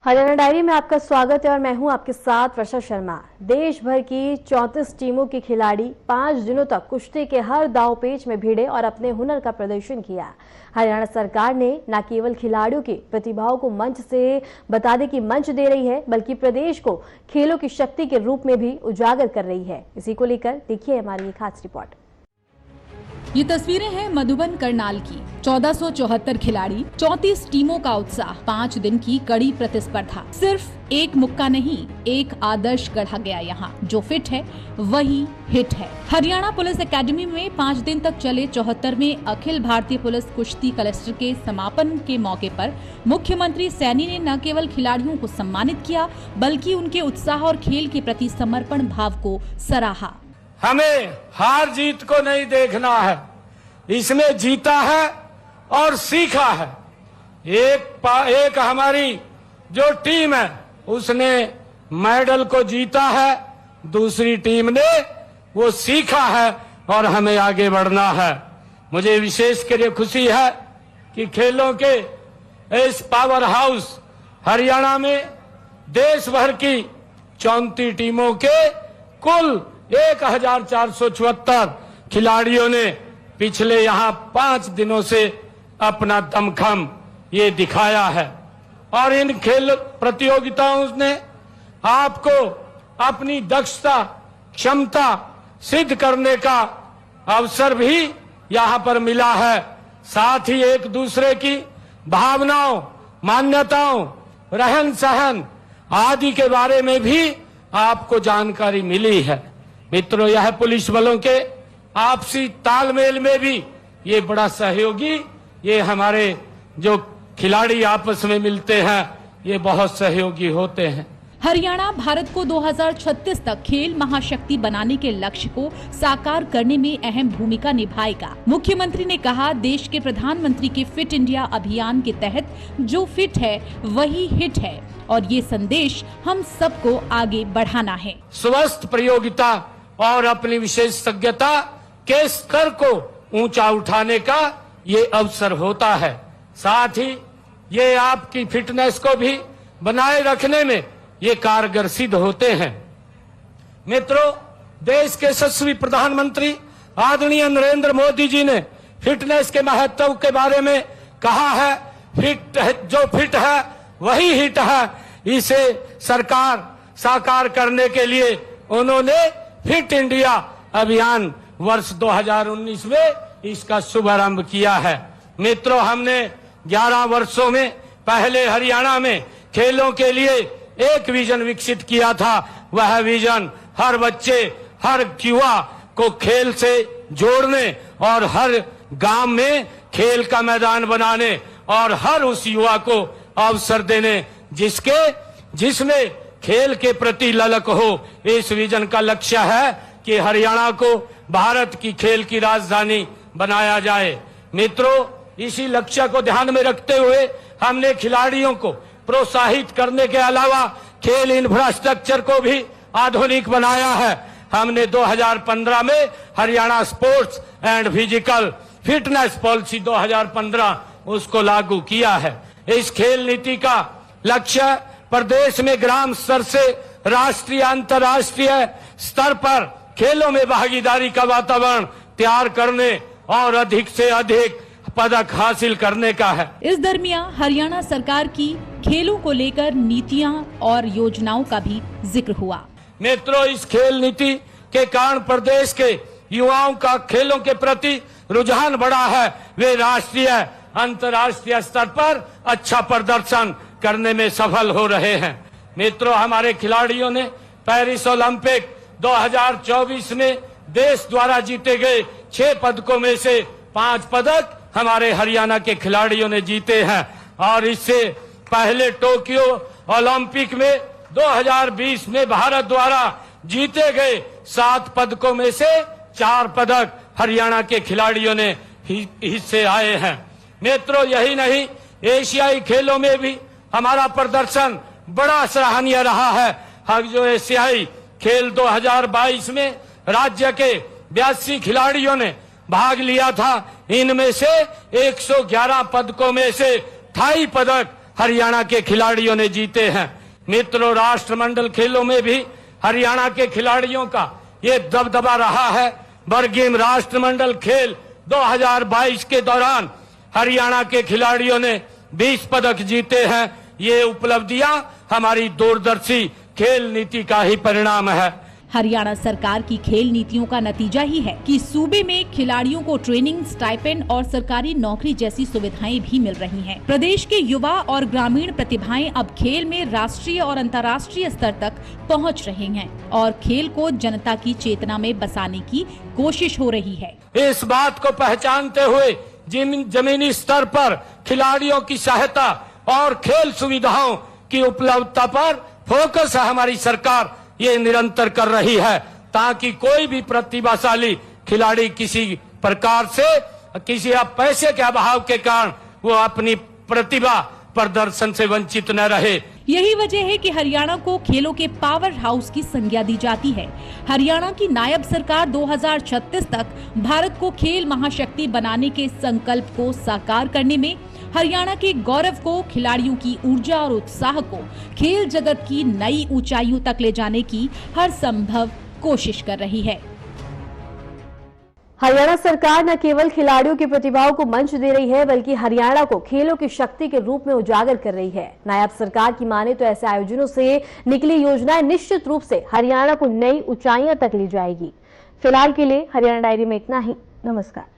Haryana diary में आपका स्वागत है और मैं हूं आपके साथ वर्षा शर्मा। देश भर की 34 टीमों के खिलाड़ी 5 दिनों तक कुश्ती के हर दांवपेच में भिड़े और अपने हुनर का प्रदर्शन किया। हरियाणा सरकार ने न केवल खिलाड़ियों की प्रतिभाओं को मंच से बताने की मंच दे रही है, बल्कि प्रदेश को खेलों की शक्ति के रूप में भी उजागर कर रही है। इसी को लेकर देखिए हमारी ये खास रिपोर्ट। ये तस्वीरें हैं मधुबन करनाल की। 1474 खिलाड़ी, 34 टीमों का उत्साह, 5 दिन की कड़ी प्रतिस्पर्धा। सिर्फ एक मुक्का नहीं, एक आदर्श गढ़ा गया यहाँ। जो फिट है वही हिट है। हरियाणा पुलिस एकेडमी में 5 दिन तक चले 74वें अखिल भारतीय पुलिस कुश्ती कलस्टर के समापन के मौके पर मुख्यमंत्री सैनी ने न केवल खिलाड़ियों को सम्मानित किया, बल्कि उनके उत्साह और खेल के प्रति समर्पण भाव को सराहा। हमें हार जीत को नहीं देखना है, इसमें जीता है और सीखा है। एक हमारी जो टीम है उसने मेडल को जीता है, दूसरी टीम ने वो सीखा है और हमें आगे बढ़ना है। मुझे विशेष कर खुशी है कि खेलों के इस पावर हाउस हरियाणा में देश भर की 34 टीमों के कुल 1474 खिलाड़ियों ने पिछले यहाँ 5 दिनों से अपना दमखम ये दिखाया है और इन खेल प्रतियोगिताओं ने आपको अपनी दक्षता, क्षमता सिद्ध करने का अवसर भी यहाँ पर मिला है। साथ ही एक दूसरे की भावनाओं, मान्यताओं, रहन सहन आदि के बारे में भी आपको जानकारी मिली है। मित्रों, यह पुलिस बलों के आपसी तालमेल में भी ये बड़ा सहयोगी, ये हमारे जो खिलाड़ी आपस में मिलते हैं ये बहुत सहयोगी होते हैं। हरियाणा भारत को 2036 तक खेल महाशक्ति बनाने के लक्ष्य को साकार करने में अहम भूमिका निभाएगा। मुख्यमंत्री ने कहा, देश के प्रधानमंत्री के फिट इंडिया अभियान के तहत जो फिट है वही हिट है और ये संदेश हम सबको आगे बढ़ाना है। स्वस्थ प्रतियोगिता और अपनी विशेषज्ञता के स्तर को ऊंचा उठाने का ये अवसर होता है। साथ ही ये आपकी फिटनेस को भी बनाए रखने में ये कारगर सिद्ध होते हैं। मित्रों, देश के यशस्वी प्रधानमंत्री आदरणीय नरेंद्र मोदी जी ने फिटनेस के महत्व के बारे में कहा है, जो फिट है वही हिट है। इसे सरकार साकार करने के लिए उन्होंने फिट इंडिया अभियान वर्ष 2019 में इसका शुभारंभ किया है। मित्रों, हमने 11 वर्षों में पहले हरियाणा में खेलों के लिए एक विजन विकसित किया था। वह विजन हर बच्चे, हर युवा को खेल से जोड़ने और हर गांव में खेल का मैदान बनाने और हर उस युवा को अवसर देने जिसमें खेल के प्रति ललक हो। इस विजन का लक्ष्य है कि हरियाणा को भारत की खेल की राजधानी बनाया जाए। मित्रों, इसी लक्ष्य को ध्यान में रखते हुए हमने खिलाड़ियों को प्रोत्साहित करने के अलावा खेल इंफ्रास्ट्रक्चर को भी आधुनिक बनाया है। हमने 2015 में Haryana sports and physical fitness policy 2015 उसको लागू किया है। इस खेल नीति का लक्ष्य प्रदेश में ग्राम स्तर से राष्ट्रीय, अंतर्राष्ट्रीय स्तर पर खेलों में भागीदारी का वातावरण तैयार करने और अधिक से अधिक पदक हासिल करने का है। इस दरमियान हरियाणा सरकार की खेलों को लेकर नीतियां और योजनाओं का भी जिक्र हुआ। मित्रों, इस खेल नीति के कारण प्रदेश के युवाओं का खेलों के प्रति रुझान बढ़ा है। वे राष्ट्रीय, अंतर्राष्ट्रीय स्तर पर अच्छा प्रदर्शन करने में सफल हो रहे हैं। मित्रों, हमारे खिलाड़ियों ने पेरिस ओलंपिक 2024 में देश द्वारा जीते गए 6 पदकों में से 5 पदक हमारे हरियाणा के खिलाड़ियों ने जीते हैं और इससे पहले टोक्यो ओलंपिक में 2020 में भारत द्वारा जीते गए 7 पदकों में से 4 पदक हरियाणा के खिलाड़ियों ने हिस्से आए हैं। मित्रों, यही नहीं, एशियाई खेलों में भी हमारा प्रदर्शन बड़ा सराहनीय रहा है। जो एशियाई खेल 2022 में राज्य के 82 खिलाड़ियों ने भाग लिया था, इनमें से 111 पदकों में से 28 पदक हरियाणा के खिलाड़ियों ने जीते हैं। मित्रों, राष्ट्रमंडल खेलों में भी हरियाणा के खिलाड़ियों का ये दबदबा रहा है। बरगेम राष्ट्रमंडल खेल 2022 के दौरान हरियाणा के खिलाड़ियों ने 20 पदक जीते हैं। ये उपलब्धियां हमारी दूरदर्शी खेल नीति का ही परिणाम है। हरियाणा सरकार की खेल नीतियों का नतीजा ही है कि सूबे में खिलाड़ियों को ट्रेनिंग, स्टाइपेंड और सरकारी नौकरी जैसी सुविधाएं भी मिल रही हैं। प्रदेश के युवा और ग्रामीण प्रतिभाएं अब खेल में राष्ट्रीय और अंतर्राष्ट्रीय स्तर तक पहुंच रहे हैं और खेल को जनता की चेतना में बसाने की कोशिश हो रही है। इस बात को पहचानते हुए जमीनी स्तर पर खिलाड़ियों की सहायता और खेल सुविधाओं की उपलब्धता पर फोकस हमारी सरकार ये निरंतर कर रही है, ताकि कोई भी प्रतिभाशाली खिलाड़ी किसी प्रकार से, किसी पैसे के अभाव के कारण वो अपनी प्रतिभा प्रदर्शन से वंचित न रहे। यही वजह है कि हरियाणा को खेलों के पावर हाउस की संज्ञा दी जाती है। हरियाणा की नायब सरकार 2036 तक भारत को खेल महाशक्ति बनाने के संकल्प को साकार करने में, हरियाणा के गौरव को, खिलाड़ियों की ऊर्जा और उत्साह को खेल जगत की नई ऊंचाइयों तक ले जाने की हर संभव कोशिश कर रही है। हरियाणा सरकार न केवल खिलाड़ियों की प्रतिभाओं को मंच दे रही है, बल्कि हरियाणा को खेलों की शक्ति के रूप में उजागर कर रही है। नायब सरकार की माने तो ऐसे आयोजनों से निकली योजनाएं निश्चित रूप से हरियाणा को नई ऊंचाइयों तक ले जाएगी। फिलहाल के लिए हरियाणा डायरी में इतना ही। नमस्कार।